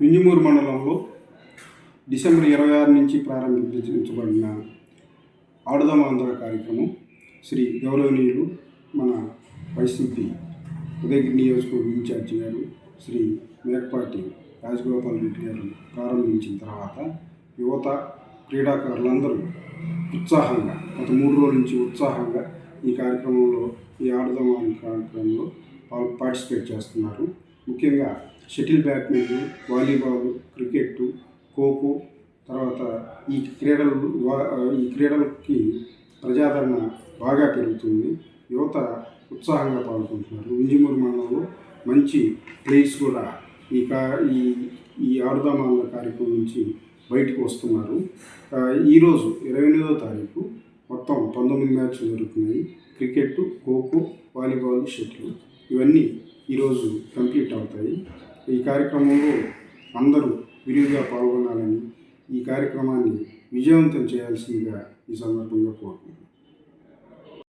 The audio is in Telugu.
వింజమూరు మండలంలో డిసెంబర్ 26 నుంచి ప్రారంభించబడిన ఆడుదాం ఆంధ్ర కార్యక్రమం శ్రీ గౌరవనీయులు మన వైసీపీ ఉదయగిరి నియోజకవర్గ ఇన్ఛార్జి గారు శ్రీ మేకపాటి రాజగోపాల్ రెడ్డి గారు ప్రారంభించిన తర్వాత యువత క్రీడాకారులందరూ ఉత్సాహంగా గత 3 రోజుల నుంచి ఉత్సాహంగా ఈ కార్యక్రమంలో ఈ ఆడుదాం ఆంధ్ర కార్యక్రమంలో పార్టిసిపేట్ చేస్తున్నారు. ముఖ్యంగా shuttle badminton, volleyball, cricket, kho kho, తర్వాత ఈ క్రీడలకి ప్రజాదరణ బాగా పెరుగుతుంది. యువత ఉత్సాహంగా పాల్గొంటున్నారు. వింజమూరు మండలంలో మంచి ప్లేయర్స్ కూడా ఈ ఆడుదాం ఆంధ్ర కార్యక్రమం నుంచి బయటకు వస్తున్నారు. ఈరోజు 28వ తారీఖు మొత్తం 19 మ్యాచ్లు జరుగుతున్నాయి. క్రికెట్, ఖోఖో, వాలీబాల్, షటిల్ ఇవన్నీ ఈరోజు కంప్లీట్ అవుతాయి. ఈ కార్యక్రమంలో అందరూ విరివిగా పాల్గొనాలని, ఈ కార్యక్రమాన్ని విజయవంతం చేయాల్సిందిగా ఈ సందర్భంగా కోరుకుంటున్నాను.